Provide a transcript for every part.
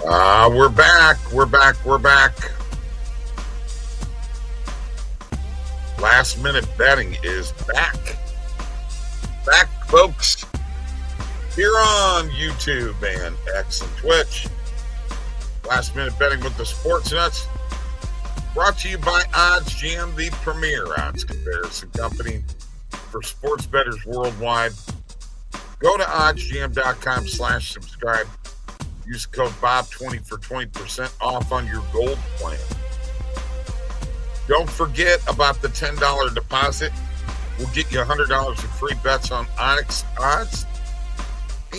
We're back. We're back. Last minute betting is back. Back, folks. Here on YouTube and X and Twitch. Last minute betting with the Sports Nuts. Brought to you by OddsJam, the premier odds comparison company for sports bettors worldwide. Go to oddsjam.com/subscribe. Use code BOB20 for 20% off on your gold plan. Don't forget about the $10 deposit. We'll get you $100 of free bets on Onyx odds.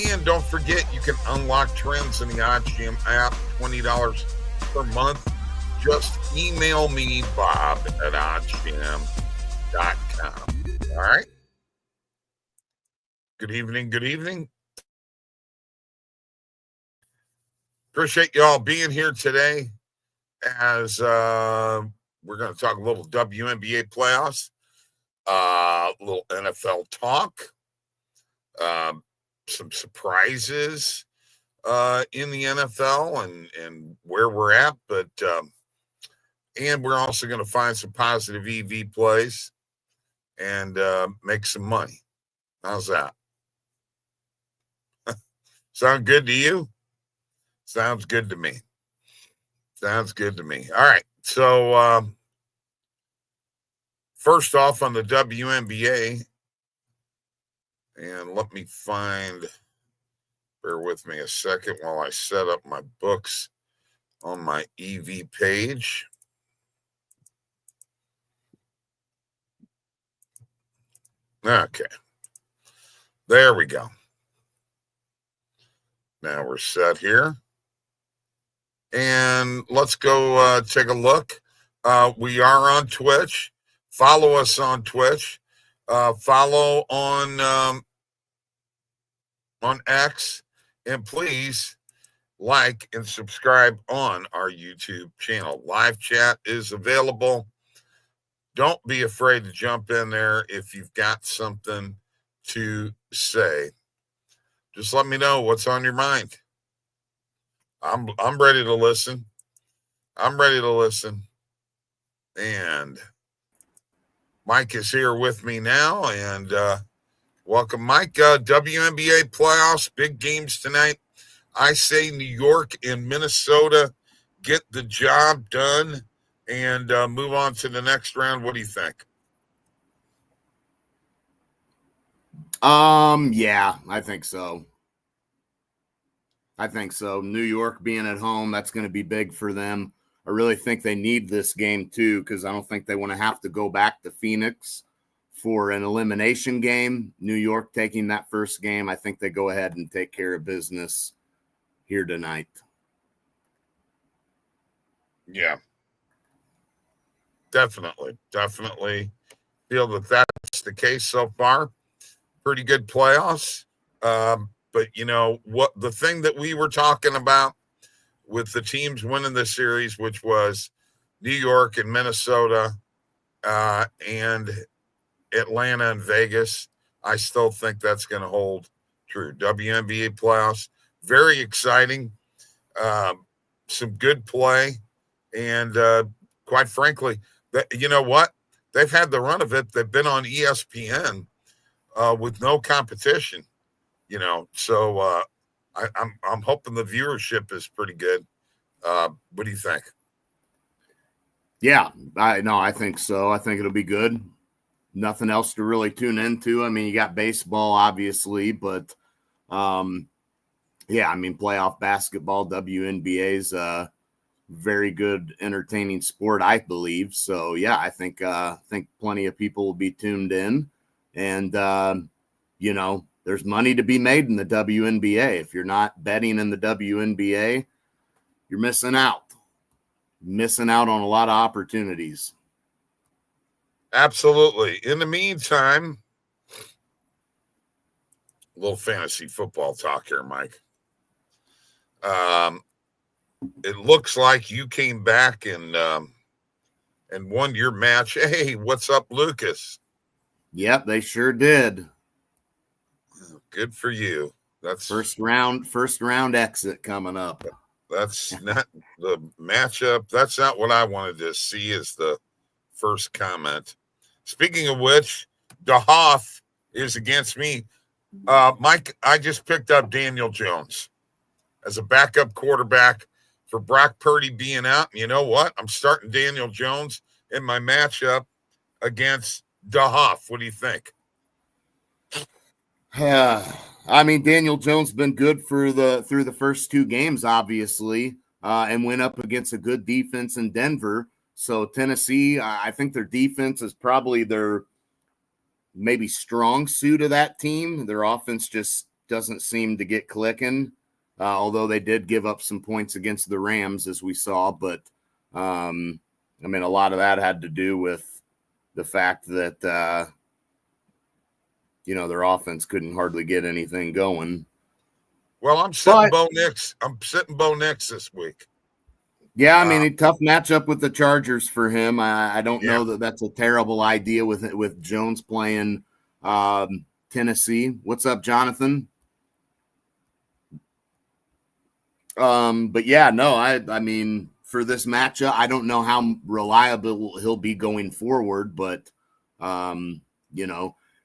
And don't forget, you can unlock trends in the OddsJam app, $20 per month. Just email me, Bob, at oddsjam.com. All right? Good evening. Appreciate you all being here today as we're going to talk a little WNBA playoffs, a little NFL talk, some surprises in the NFL and where we're at, but and we're also going to find some positive EV plays and make some money. How's that? Sound good to you? Sounds good to me. All right. So, first off on the WNBA, and let me bear with me a second while I set up my books on my EV page. Okay. There we go. Now we're set here. And let's go take a look. We are on Twitch. Follow us on Twitch. Follow on X. And please like and subscribe on our YouTube channel. Live chat is available. Don't be afraid to jump in there if you've got something to say. Just let me know what's on your mind. I'm ready to listen. And Mike is here with me now. And welcome, Mike. WNBA playoffs, big games tonight. I say New York and Minnesota get the job done and move on to the next round. What do you think? Yeah, I think so. New York being at home, that's going to be big for them. I really think they need this game too, because I don't think they want to have to go back to Phoenix for an elimination game. New York taking that first game, I think they go ahead and take care of business here tonight. Yeah. Definitely feel that that's the case so far. Pretty good playoffs. But you know what, the thing that we were talking about with the teams winning the series, which was New York and Minnesota and Atlanta and Vegas, I still think that's going to hold true. WNBA playoffs, very exciting. Some good play. And quite frankly, you know what? They've had the run of it. They've been on ESPN with no competition, you know. So I'm hoping the viewership is pretty good. What do you think? Yeah, I think so. I think it'll be good. Nothing else to really tune into. I mean, you got baseball, obviously, but yeah, I mean, playoff basketball, WNBA is very good, entertaining sport, I believe. So yeah, I think plenty of people will be tuned in, and you know, there's money to be made in the WNBA. If you're not betting in the WNBA, you're missing out on a lot of opportunities. Absolutely. In the meantime, a little fantasy football talk here, Mike. It looks like you came back and won your match. Hey, what's up, Lucas? Yep, they sure did. Good for you. That's first round exit coming up. That's not the matchup. That's not what I wanted to see as the first comment. Speaking of which, DeHoff is against me. Mike, I just picked up Daniel Jones as a backup quarterback for Brock Purdy being out. And you know what? I'm starting Daniel Jones in my matchup against DeHoff. What do you think? I mean, Daniel Jones been good through the first two games, obviously, and went up against a good defense in Denver. So Tennessee, I think their defense is probably their maybe strong suit of that team. Their offense just doesn't seem to get clicking, although they did give up some points against the Rams, as we saw. But, I mean, a lot of that had to do with the fact that, their offense couldn't hardly get anything going. Well, I'm sitting Bo Nix. I'm sitting Bo Nix this week. Yeah, I mean, a tough matchup with the Chargers for him. I don't know that that's a terrible idea with Jones playing Tennessee. What's up, Jonathan? But yeah, no, I mean, for this matchup, I don't know how reliable he'll be going forward, but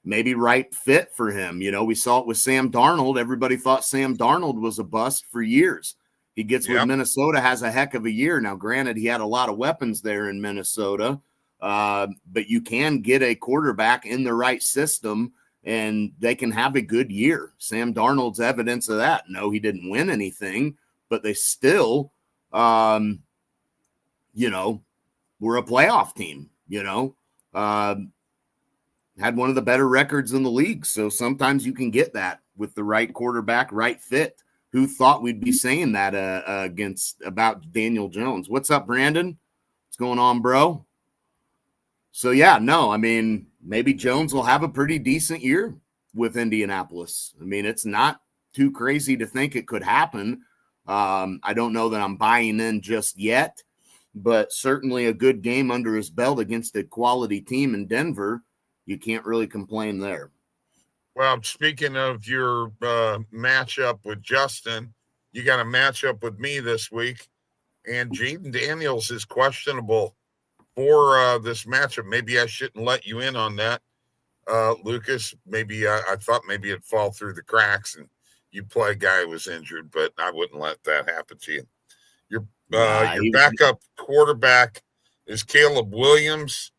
maybe right fit for him. We saw it with Sam Darnold. Everybody thought Sam Darnold was a bust for years. He gets with Minnesota, has a heck of a year. Now, granted, he had a lot of weapons there in Minnesota, but you can get a quarterback in the right system, and they can have a good year. Sam Darnold's evidence of that. No, he didn't win anything, but they still, were a playoff team, had one of the better records in the league. So sometimes you can get that with the right quarterback, right fit. Who thought we'd be saying that about Daniel Jones? What's up, Brandon? What's going on, bro? So, yeah, no, I mean, maybe Jones will have a pretty decent year with Indianapolis. I mean, it's not too crazy to think it could happen. I don't know that I'm buying in just yet, but certainly a good game under his belt against a quality team in Denver. You can't really complain there. Well, speaking of your matchup with Justin, you got a matchup with me this week, and Jaden Daniels is questionable for this matchup. Maybe I shouldn't let you in on that, Lucas. Maybe I thought maybe it'd fall through the cracks and you play a guy who was injured, but I wouldn't let that happen to you. Your backup quarterback is Caleb Williams.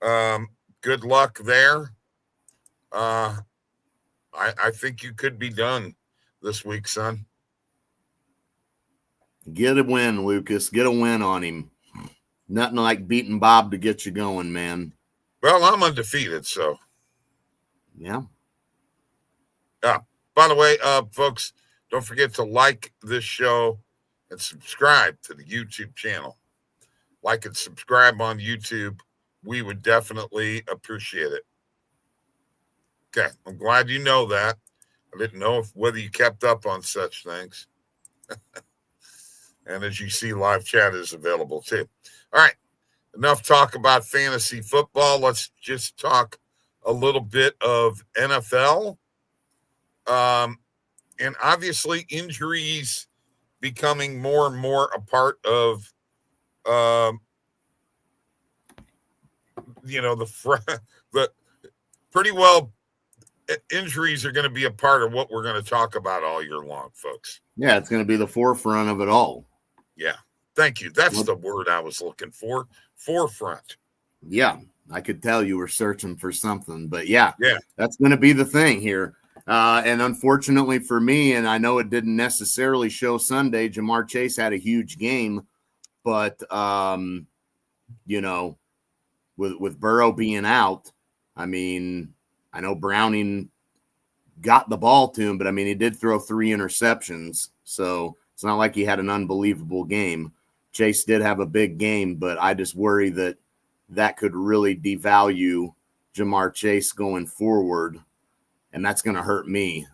Good luck there. I think you could be done this week, son. Get a win, Lucas. Get a win on him. Nothing like beating Bob to get you going, man. Well, I'm undefeated, so. Yeah. By the way, folks, don't forget to like this show and subscribe to the YouTube channel. Like and subscribe on YouTube. We would definitely appreciate it. Okay, I'm glad you know that. I didn't know whether you kept up on such things. And as you see, live chat is available too. All right, enough talk about fantasy football. Let's just talk a little bit of NFL. And obviously injuries becoming more and more a part of, the pretty well injuries are going to be a part of what we're going to talk about all year long, folks. Yeah, it's going to be the forefront of it all. Yeah. Thank you. That's the word I was looking for. Forefront. Yeah. I could tell you were searching for something, but yeah, that's going to be the thing here. And unfortunately for me, and I know it didn't necessarily show Sunday, Jamar Chase had a huge game, but, with Burrow being out, I mean, I know Browning got the ball to him, but I mean, he did throw 3 interceptions. So it's not like he had an unbelievable game. Chase did have a big game, but I just worry that could really devalue Jamar Chase going forward, and that's going to hurt me.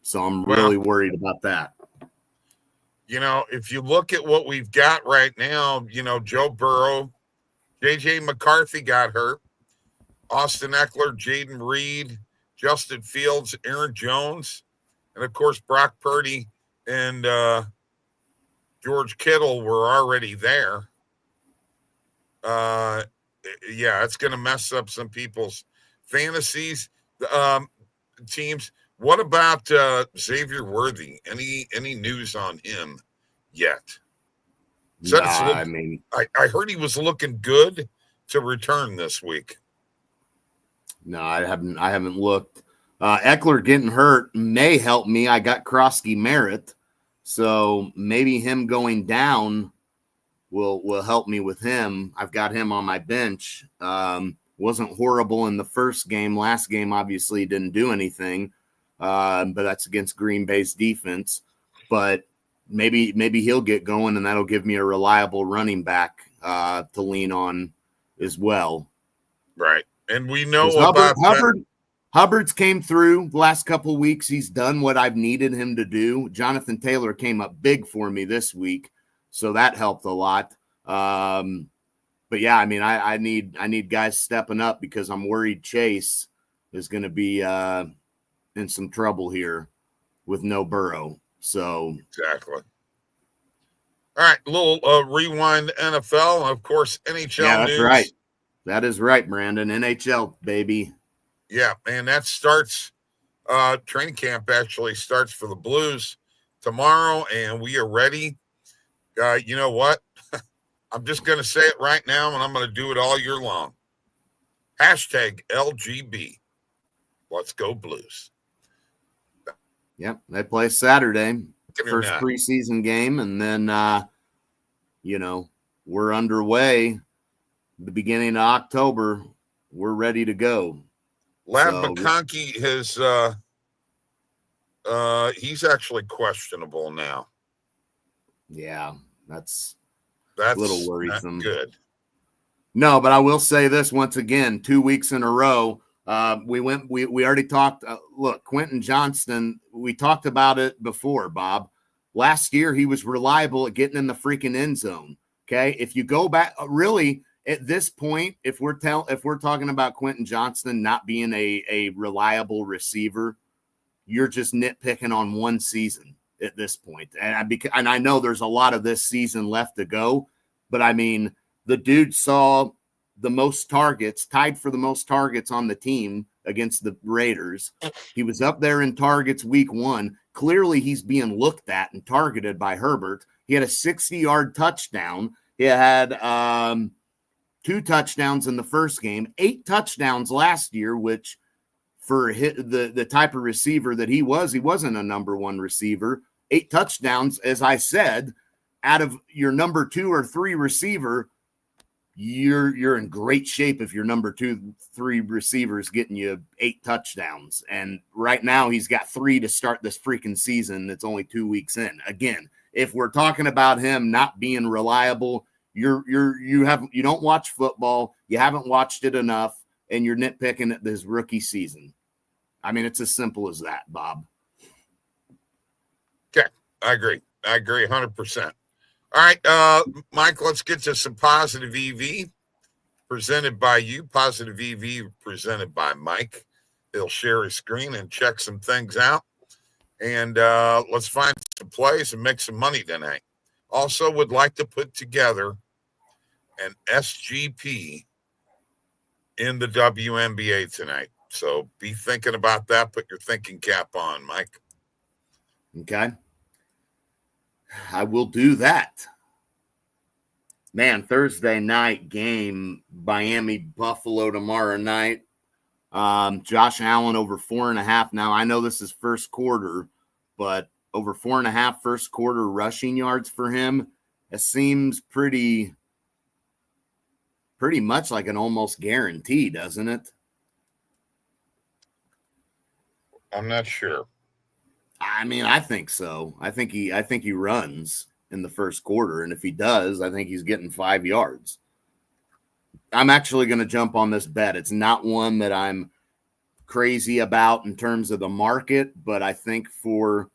So I'm really worried about that. If you look at what we've got right now, Joe Burrow, J.J. McCarthy got hurt, Austin Eckler, Jaden Reed, Justin Fields, Aaron Jones, and, of course, Brock Purdy and George Kittle were already there, yeah, it's going to mess up some people's fantasies. Um, Teams. What about Xavier Worthy? Any news on him yet? Nah, I heard he was looking good to return this week. No, I haven't looked. Eckler getting hurt may help me. I got Krosky Merritt, so maybe him going down will help me with him. I've got him on my bench. Wasn't horrible in the first game. Last game obviously didn't do anything, but that's against Green Bay's defense. But maybe he'll get going, and that'll give me a reliable running back to lean on as well. Right. And we know about Hubbard's came through the last couple of weeks. He's done what I've needed him to do. Jonathan Taylor came up big for me this week, so that helped a lot. But yeah, I mean, I need guys stepping up because I'm worried Chase is going to be in some trouble here with no Burrow. So exactly. All right, a little rewind NFL, of course, NHL. Yeah, that's news. Right. That is right, Brandon. NHL, baby. Yeah, and that starts. Training camp actually starts for the Blues tomorrow, and we are ready. You know what? I'm just going to say it right now, and I'm going to do it all year long. Hashtag LGB. Let's go Blues. Yep, they play Saturday, first preseason game, and then, we're underway. The beginning of October, we're ready to go. Lad McConkey he's actually questionable now. Yeah, that's a little worrisome. Not good. No, but I will say this once again, 2 weeks in a row. We already talked. Look, Quentin Johnston, we talked about it before, Bob. Last year, he was reliable at getting in the freaking end zone. Okay. If you go back, really, at this point, if we're talking about Quentin Johnston not being a reliable receiver, you're just nitpicking on one season at this point. And I know there's a lot of this season left to go, but I mean, the dude saw the most targets, tied for the most targets on the team against the Raiders. He was up there in targets week 1. Clearly, he's being looked at and targeted by Herbert. He had a 60-yard touchdown. He had 2 touchdowns in the first game, 8 touchdowns last year, which for the type of receiver that he wasn't a number 1 receiver. 8 touchdowns, as I said, out of your number 2 or 3 receiver, you're in great shape if your number 2, 3 receivers getting you 8 touchdowns. And right now he's got 3 to start this freaking season. It's only 2 weeks in. Again, if we're talking about him not being reliable, you don't watch football, you haven't watched it enough, and you're nitpicking at this rookie season. I mean, it's as simple as that, Bob. Okay, I agree 100%. All right, Mike, let's get to some positive EV presented by you. Positive EV presented by Mike. He'll share his screen and check some things out. And let's find some plays and make some money tonight. Also would like to put together an SGP in the WNBA tonight. So be thinking about that. Put your thinking cap on, Mike. Okay. I will do that. Man, Thursday night game, Miami Buffalo tomorrow night. Josh Allen over 4.5. Now, I know this is first quarter, but over 4.5 first quarter rushing yards for him. It seems pretty much like an almost guarantee, doesn't it? I'm not sure. I mean, I think so. I think he runs in the first quarter, and if he does, I think he's getting 5 yards. I'm actually going to jump on this bet. It's not one that I'm crazy about in terms of the market, but I think for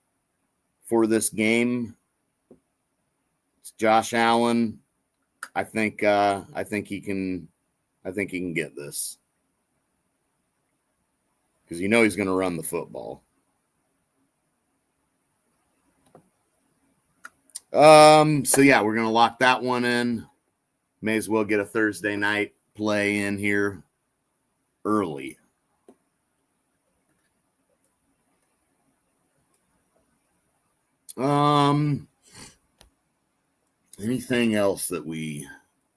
this game, it's Josh Allen. I think he can get this because he's going to run the football. So yeah, we're gonna lock that one in. May as well get a Thursday night play in here early. Anything else that we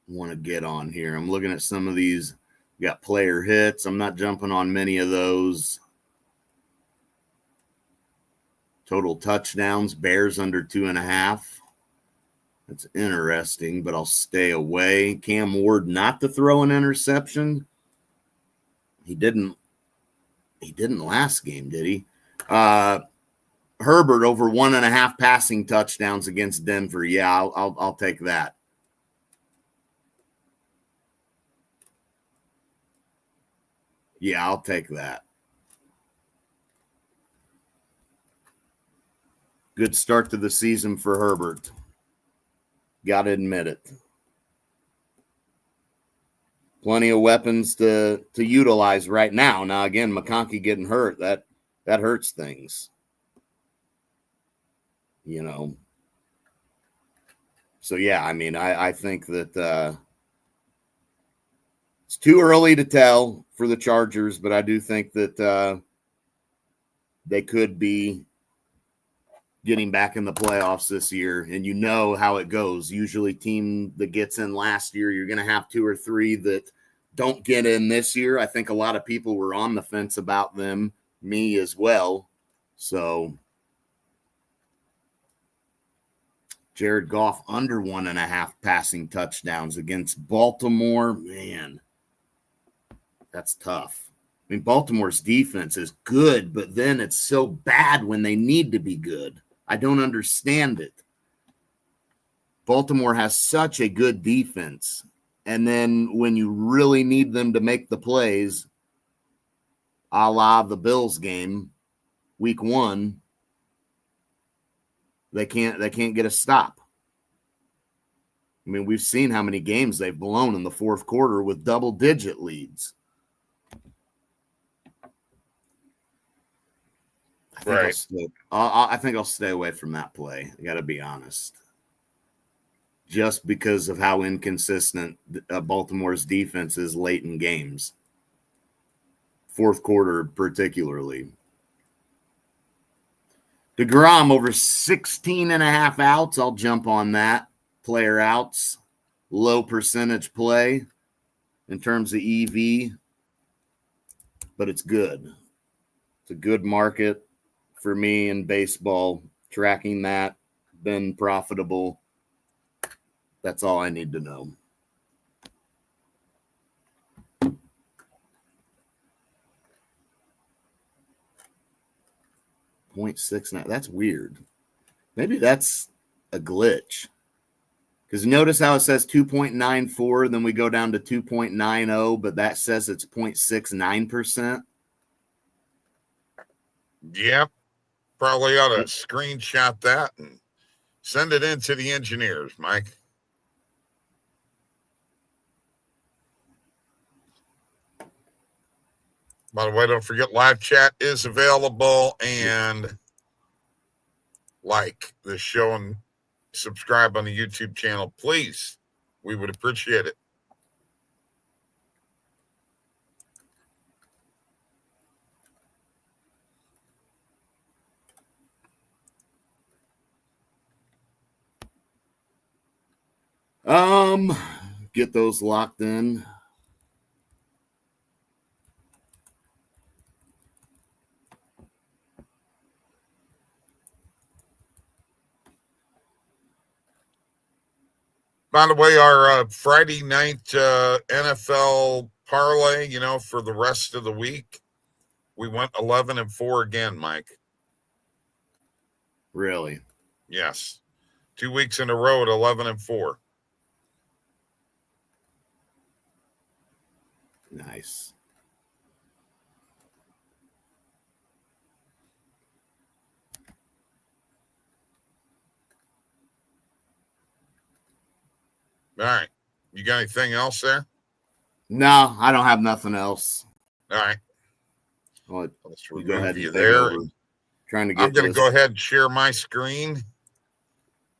want to get on here? I'm looking at some of these. We got player hits. I'm not jumping on many of those. Total touchdowns, Bears under 2.5. That's interesting, but I'll stay away. Cam Ward not to throw an interception. He didn't last game, did he? Herbert over 1.5 passing touchdowns against Denver. Yeah, I'll take that. Yeah, I'll take that. Good start to the season for Herbert. Got to admit it. Plenty of weapons to utilize right now. Now, again, McConkey getting hurt, that hurts things. You know. So, yeah, I mean, I think that it's too early to tell for the Chargers, but I do think that they could be getting back in the playoffs this year. And you know how it goes. Usually team that gets in last year, you're going to have 2 or 3 that don't get in this year. I think a lot of people were on the fence about them, me as well. So Jared Goff under 1.5 passing touchdowns against Baltimore. Man, that's tough. I mean, Baltimore's defense is good, but then it's so bad when they need to be good. I don't understand it. Baltimore has such a good defense. And then when you really need them to make the plays, a la the Bills game, week 1, they can't get a stop. I mean, we've seen how many games they've blown in the fourth quarter with double-digit leads. I think I'll stay away from that play. I got to be honest. Just because of how inconsistent Baltimore's defense is late in games. Fourth quarter particularly. DeGrom over 16.5 outs. I'll jump on that. Player outs. Low percentage play in terms of EV. But it's good. It's a good market for me in baseball. Tracking that. Been profitable. That's all I need to know. .69. That's weird. Maybe that's a glitch. Because notice how it says 2.94, then we go down to 2.90, but that says it's 0.69%. Yep. Probably ought to screenshot that and send it in to the engineers, Mike. By the way, don't forget live chat is available, and like the show and subscribe on the YouTube channel, please. We would appreciate it. Get those locked in. By the way, our Friday night NFL parlay, for the rest of the week, we went 11-4 again, Mike. Really? Yes. 2 weeks in a row at 11-4. Nice. All right. You got anything else there? No, I don't have nothing else. All right. Let's go ahead you and there. Trying to get I'm going to go ahead and share my screen.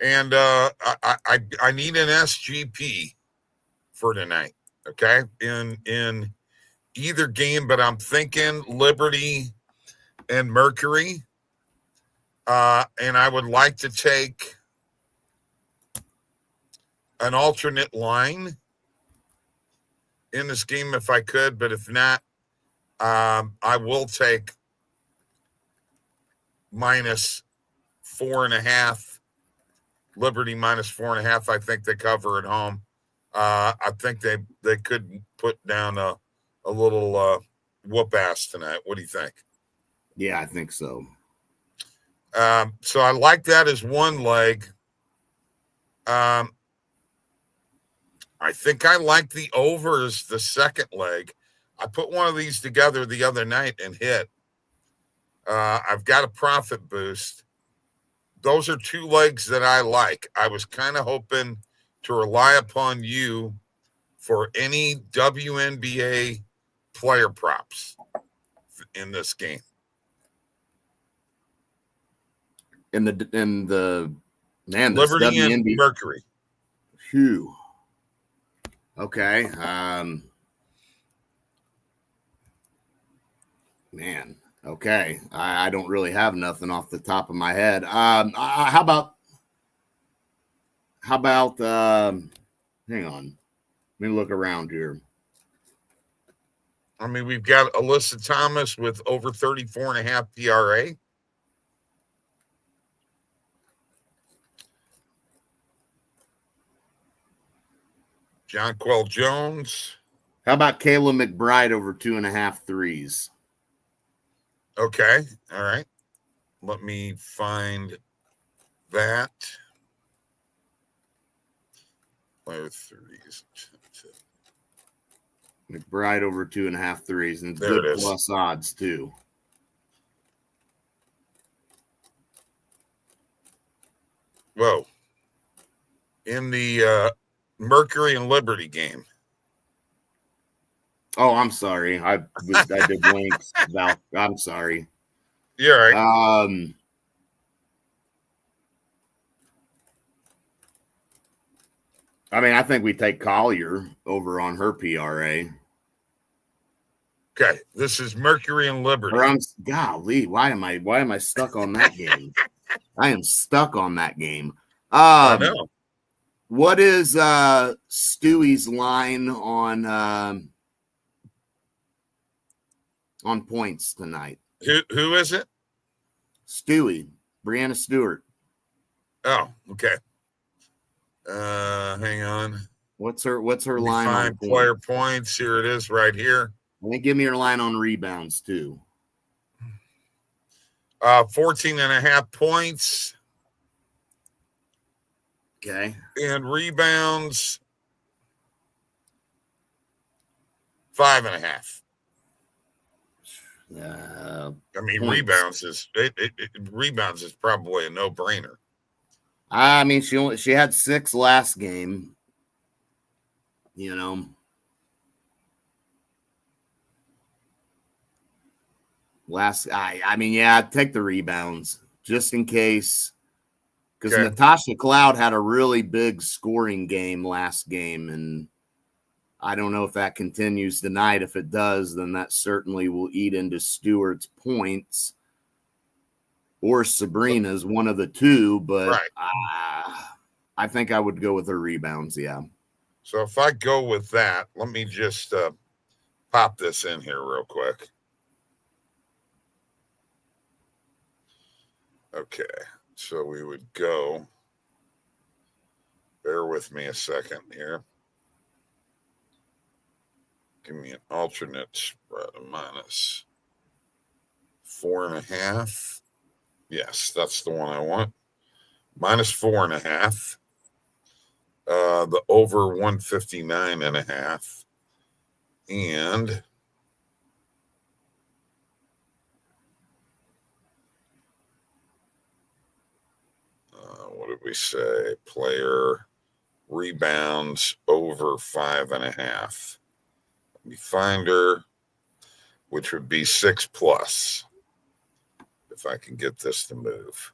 And I need an SGP for tonight. Okay, in either game, but I'm thinking Liberty and Mercury. And I would like to take an alternate line in this game if I could, but if not, I will take minus 4.5. Liberty minus 4.5. I think they cover at home. I think they could put down a little whoop ass tonight. What do you think? Yeah, I think so. So I like that as one leg. I think I like the over as the second leg. I put one of these together the other night and hit. I've got a profit boost. Those are two legs that I like. I was kind of hoping to rely upon you for any WNBA player props in this game. In the man, this Liberty and WNBA Mercury. Phew. Okay. Man. Okay. I don't really have nothing off the top of my head. How about hang on. Let me look around here. I mean, we've got Alyssa Thomas with over 34.5 PRA. Jonquel Jones. How about Kayla McBride over 2.5 threes? Okay. All right. Let me find that. Player threes. McBride over 2.5 threes, and it's There good it is. plus odds too. Whoa. In the Mercury and Liberty game. Oh, I'm sorry. I did links. I'm sorry. You're right. I mean, I think we take Collier over on her PRA. Okay, this is Mercury and Liberty. Or golly, why am I stuck on that game? I am stuck on that game. I know. What is Stewie's line on points tonight? Who is it? Stewie, Brianna Stewart. Oh, okay. Hang on. What's her line Find on player points? Here it is, right here. Let me give me your line on rebounds too. 14.5 points. Okay. And rebounds 5.5. I mean, Points. rebounds is probably a no-brainer. I mean, she had 6 last game. You know. I mean, yeah, take the rebounds just in case. Because Natasha Cloud had a really big scoring game last game, and I don't know if that continues tonight. If it does, then that certainly will eat into Stewart's points or Sabrina's, one of the two. But right. I think I would go with her rebounds, yeah. So if I go with that, let me just pop this in here real quick. Okay, so we would go. Bear with me a second here. Give me an alternate spread of minus 4.5. Yes, that's the one I want. Minus 4.5. The over 159.5. And what did we say? Player rebounds over 5.5. Let me find her, which would be 6+. If I can get this to move.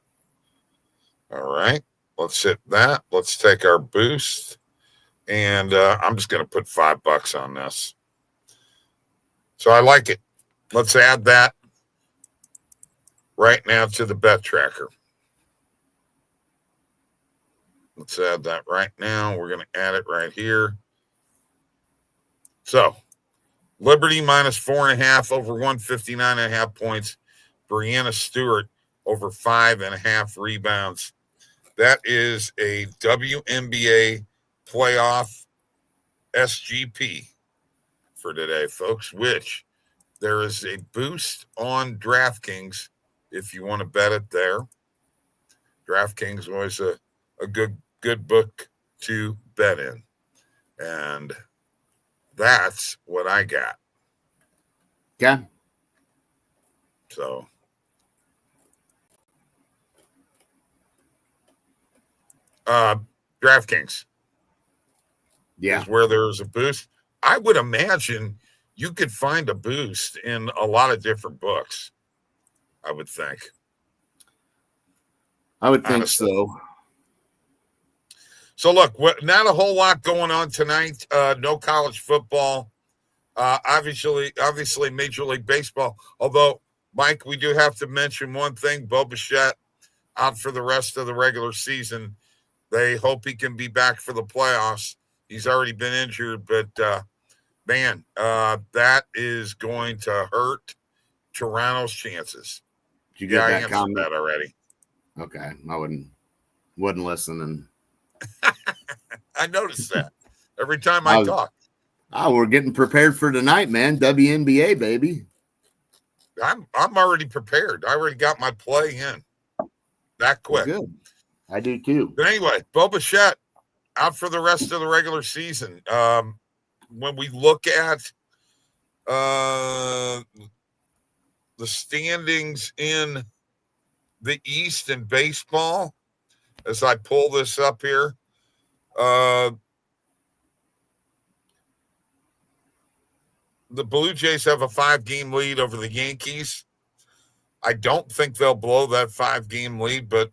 All right. Let's hit that. Let's take our boost. And I'm just going to put $5 on this. So I like it. Let's add that right now to the bet tracker. Let's add that right now. We're going to add it right here. So Liberty minus 4.5 over 159.5 points. Brianna Stewart over 5.5 rebounds. That is a WNBA playoff SGP for today, folks, which there is a boost on DraftKings if you want to bet it there. DraftKings was a good book to bet in. And that's what I got. Okay. So DraftKings is where there's a boost. I would imagine you could find a boost in a lot of different books, I would think. I would think so. So, look, not a whole lot going on tonight. No college football. Obviously, Major League Baseball. Although, Mike, we do have to mention one thing. Bo Bichette out for the rest of the regular season. They hope he can be back for the playoffs. He's already been injured, but, man, that is going to hurt Toronto's chances. Did you get I that answered comment? that already. Okay, I wouldn't listen. And I noticed that every time I talk. Oh, we're getting prepared for tonight, man. WNBA, baby. I'm already prepared. I already got my play in that quick. Good. I do too. But anyway, Bo Bichette out for the rest of the regular season. When we look at the standings in the East in baseball, as I pull this up here, the Blue Jays have a 5-game lead over the Yankees. I don't think they'll blow that 5-game lead, but,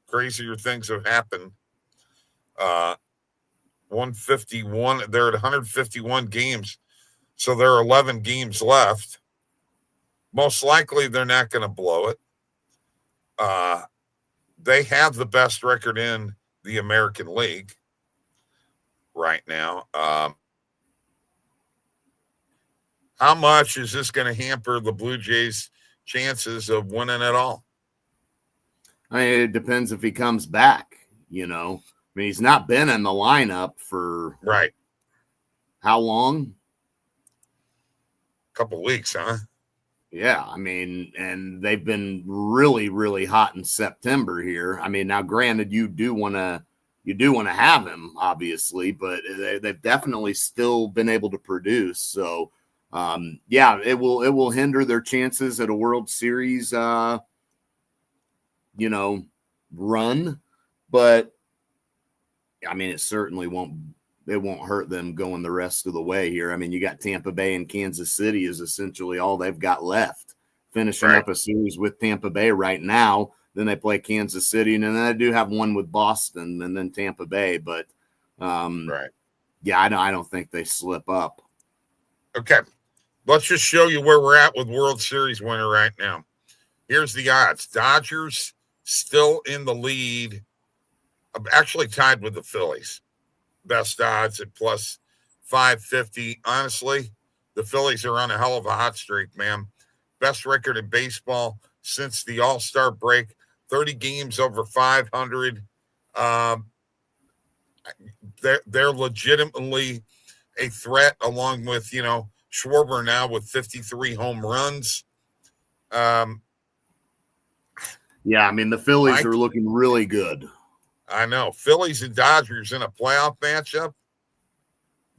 crazier things have happened. 151, they're at 151 games, so there are 11 games left. Most likely they're not going to blow it. They have the best record in the American League right now. How much is this going to hamper the Blue Jays' chances of winning it all? I mean, it depends if he comes back, I mean, he's not been in the lineup for how long? A couple of weeks, huh? Yeah, I mean, and they've been really, really hot in September here. I mean, now granted, you do want to have him, obviously, but they've definitely still been able to produce. So, it will hinder their chances at a World Series, run. But I mean, it certainly won't hurt them going the rest of the way here. I mean, you got Tampa Bay and Kansas City is essentially all they've got left, finishing up a series with Tampa Bay right now. Then they play Kansas City, and then they do have one with Boston and then Tampa Bay. But, I don't think they slip up. Okay. Let's just show you where we're at with World Series winner right now. Here's the odds. Dodgers still in the lead. I'm actually tied with the Phillies. Best odds at plus 550. Honestly, the Phillies are on a hell of a hot streak, man. Best record in baseball since the All-Star break. 30 games over 500. They're legitimately a threat, along with, Schwarber now with 53 home runs. I mean, the Phillies are looking really good. I know. Phillies and Dodgers in a playoff matchup.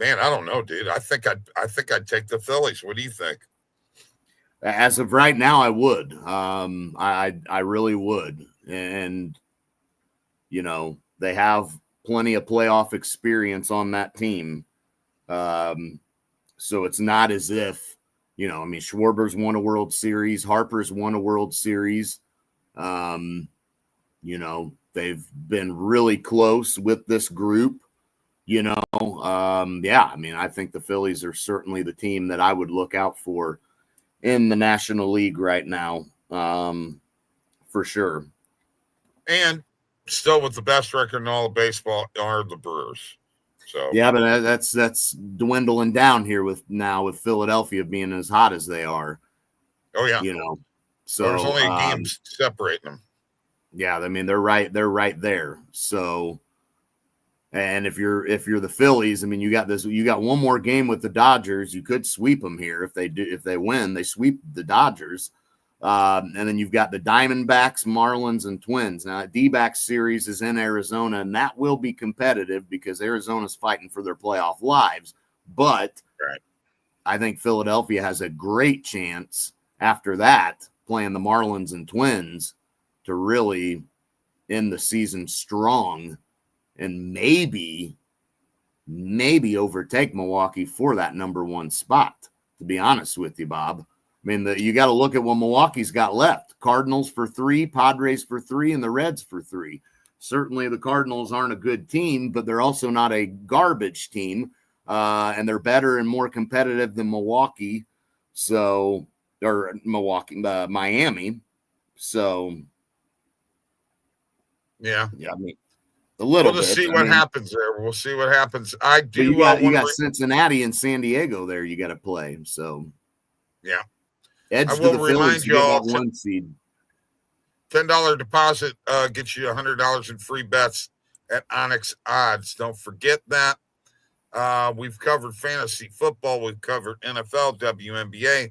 Man, I don't know, dude. I think I'd take the Phillies. What do you think? As of right now, I would. I really would. And they have plenty of playoff experience on that team. So it's not as if, I mean, Schwarber's won a World Series, Harper's won a World Series. They've been really close with this group, Yeah, I mean, I think the Phillies are certainly the team that I would look out for in the National League right now, for sure. And still with the best record in all of baseball are the Brewers. So yeah, but that's dwindling down here with Philadelphia being as hot as they are. Oh yeah, So there's only a game separating them. Yeah, I mean they're right there. So, and if you're the Phillies, I mean you got one more game with the Dodgers. You could sweep them here if they win, they sweep the Dodgers. And then you've got the Diamondbacks, Marlins, and Twins. Now, D-backs series is in Arizona, and that will be competitive because Arizona's fighting for their playoff lives. But right. I think Philadelphia has a great chance after that, playing the Marlins and Twins, to really end the season strong and maybe overtake Milwaukee for that number one spot, to be honest with you, Bob. I mean, you got to look at what Milwaukee's got left. Cardinals for 3, Padres for 3, and the Reds for 3. Certainly the Cardinals aren't a good team, but they're also not a garbage team. And they're better and more competitive than Miami. So, yeah, I mean, a little we'll just bit. see what happens there. We'll see what happens. I do. You got Cincinnati and San Diego there. You got to play. So, yeah. Edge I to will the remind Phillies you all, to get that 1 seed. $10 deposit gets you $100 in free bets at Onyx Odds. Don't forget that. We've covered fantasy football. We've covered NFL, WNBA,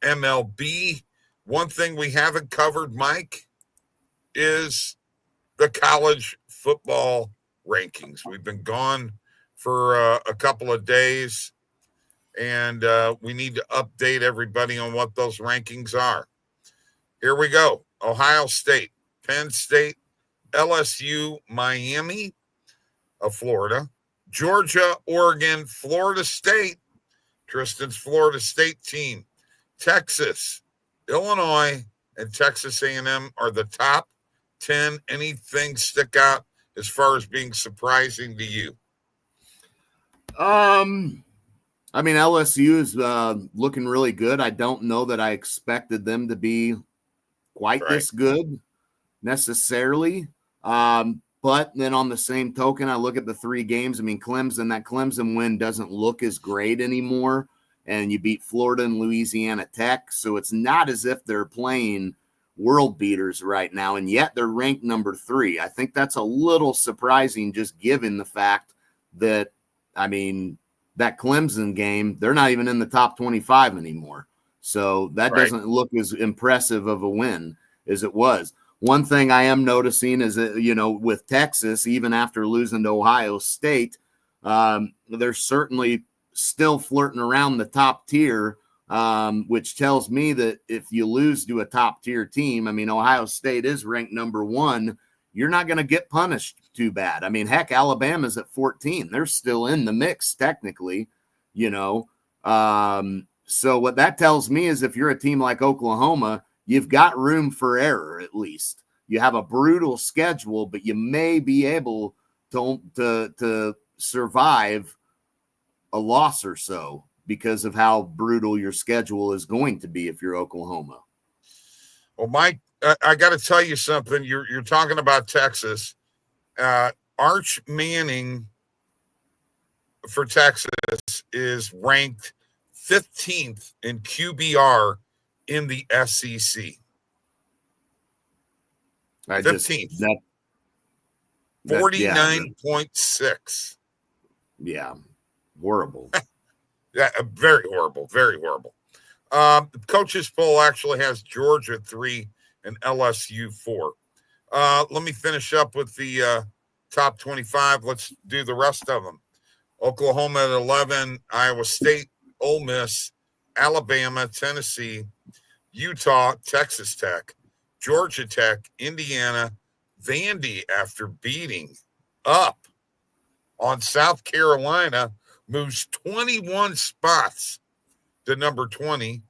MLB. One thing we haven't covered, Mike, is the college football rankings. We've been gone for a couple of days, and we need to update everybody on what those rankings are. Here we go. Ohio State, Penn State, LSU, Miami of Florida, Georgia, Oregon, Florida State, Tristan's Florida State team, Texas, Illinois, and Texas A&M are the top 10. Anything stick out as far as being surprising to you? I mean, LSU is looking really good. I don't know that I expected them to be quite this good necessarily. But then on the same token, I look at the 3 games. I mean, that Clemson win doesn't look as great anymore. And you beat Florida and Louisiana Tech. So it's not as if they're playing world beaters right now. And yet they're ranked number 3. I think that's a little surprising, just given the fact that, I mean, that Clemson game, they're not even in the top 25 anymore. So that doesn't look as impressive of a win as it was. One thing I am noticing is that, with Texas, even after losing to Ohio State, they're certainly still flirting around the top tier, which tells me that if you lose to a top tier team, I mean, Ohio State is ranked number 1. You're not going to get punished too bad. I mean, heck, Alabama's at 14. They're still in the mix technically, So what that tells me is if you're a team like Oklahoma, you've got room for error at least. You have a brutal schedule, but you may be able to survive a loss or so because of how brutal your schedule is going to be if you're Oklahoma. Well, Mike, I got to tell you something. You're talking about Texas. Arch Manning for Texas is ranked 15th in QBR in the SEC. 15th. 49.6. Yeah. Horrible. Yeah, very horrible. Very horrible. The coaches poll actually has Georgia 3 and LSU 4. Let me finish up with the top 25. Let's do the rest of them. Oklahoma at 11, Iowa State, Ole Miss, Alabama, Tennessee, Utah, Texas Tech, Georgia Tech, Indiana, Vandy after beating up on South Carolina moves 21 spots to number 20,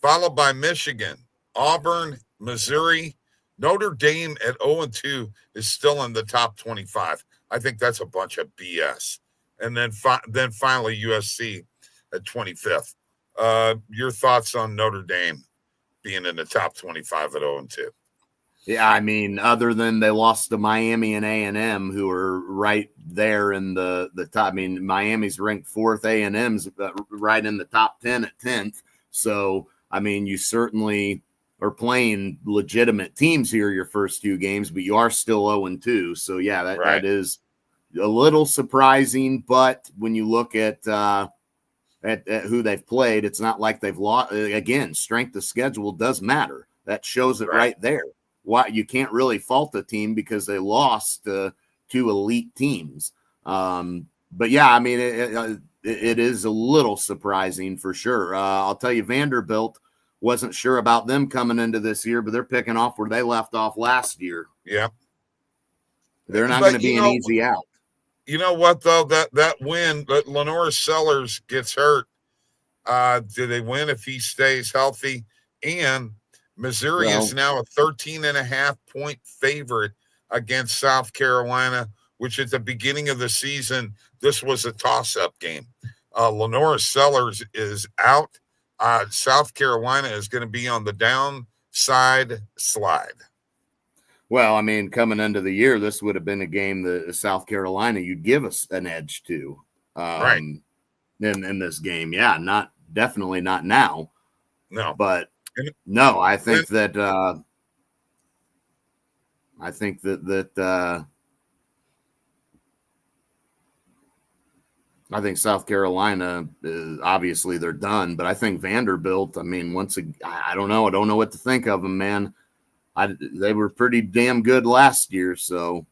followed by Michigan, Auburn, Missouri, Notre Dame at 0-2 is still in the top 25. I think that's a bunch of BS. And then finally USC at 25th. Your thoughts on Notre Dame being in the top 25 at 0-2? Yeah, I mean, other than they lost to Miami and A&M, who are right there in the top. I mean, Miami's ranked 4th, A&M's right in the top 10 at 10th. So, I mean, you certainly are playing legitimate teams here your first 2 games, but you are still 0-2. So, yeah, that is a little surprising. But when you look at who they've played, it's not like they've lost. Again, strength of schedule does matter. That shows it right there. Why you can't really fault the team because they lost to 2 elite teams. But yeah, I mean, it is a little surprising for sure. I'll tell you, Vanderbilt, wasn't sure about them coming into this year, but they're picking off where they left off last year. Yeah. They're not going to be an easy out. You know what, though? That win, that Lenore Sellers gets hurt. Do they win if he stays healthy? And Missouri is now a 13.5-point favorite against South Carolina, which at the beginning of the season, this was a toss-up game. Lenore Sellers is out. South Carolina is going to be on the downside slide. Well, I mean, coming into the year, this would have been a game that South Carolina you'd give us an edge to in this game. Yeah, definitely not now. No. But no, I think that I think South Carolina is obviously they're done, but I think Vanderbilt, I mean, I don't know. I don't know what to think of them, man. They were pretty damn good last year, so.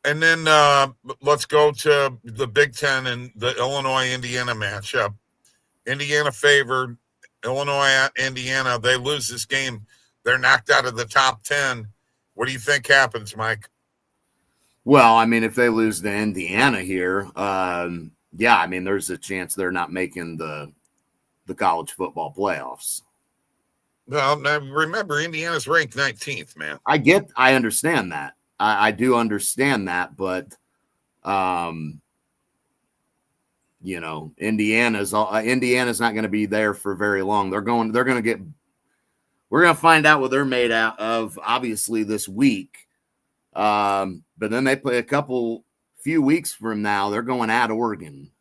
And then let's go to the Big Ten and the Illinois-Indiana matchup. Indiana favored. Illinois at Indiana. They lose this game. They're knocked out of the top 10. What do you think happens, Mike? Well, I mean, if they lose to Indiana here, yeah, I mean, there's a chance they're not making the college football playoffs. Well, now remember, Indiana's ranked 19th, man. I understand that. I do understand that, but you know, Indiana's not going to be there for very long. We're going to find out what they're made out of, obviously, this week. But then they play few weeks from now, they're going at Oregon.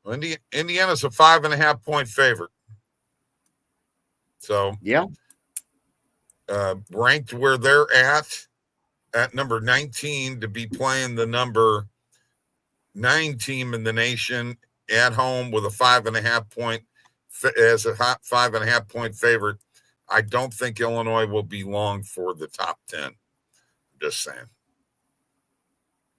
Indiana's a 5.5-point favorite. So, yeah, ranked where they're at number 19 to be playing the number 9 team in the nation at home with a 5.5-point favorite. I don't think Illinois will be long for the top 10. Just saying.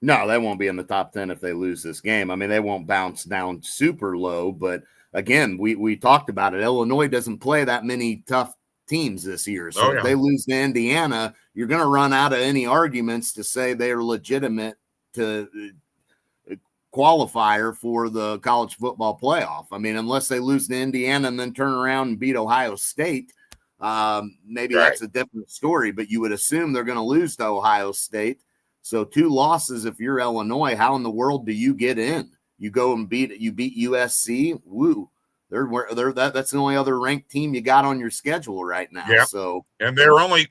No, they won't be in the top 10 if they lose this game. I mean, they won't bounce down super low, but again, we talked about it. Illinois doesn't play that many tough teams this year. So if they lose to Indiana, you're going to run out of any arguments to say they're legitimate to qualifier for the college football playoff. I mean, unless they lose to Indiana and then turn around and beat Ohio State, maybe that's a different story, but you would assume they're going to lose to Ohio State. So 2 losses if you're Illinois, how in the world do you get in? You go and beat USC. Woo. That's the only other ranked team you got on your schedule right now. Yeah. So, and they're only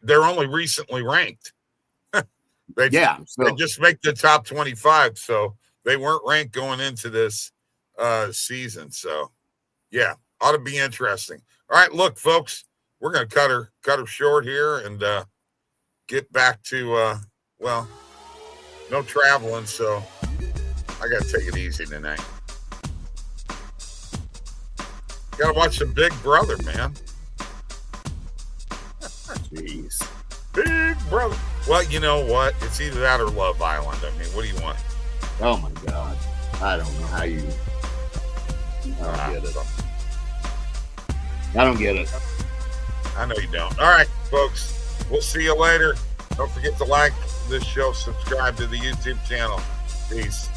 recently ranked. They just make the top 25. So they weren't ranked going into this season. So yeah, ought to be interesting. All right, look, folks, we're going to cut her short here and get back to no traveling. So I got to take it easy tonight. Got to watch some Big Brother, man. Jeez. Big Brother. Well, you know what? It's either that or Love Island. I mean, what do you want? Oh, my God. I don't know how you... I don't get it. I don't get it. I know you don't. All right, folks. We'll see you later. Don't forget to like this show, subscribe to the YouTube channel. Peace.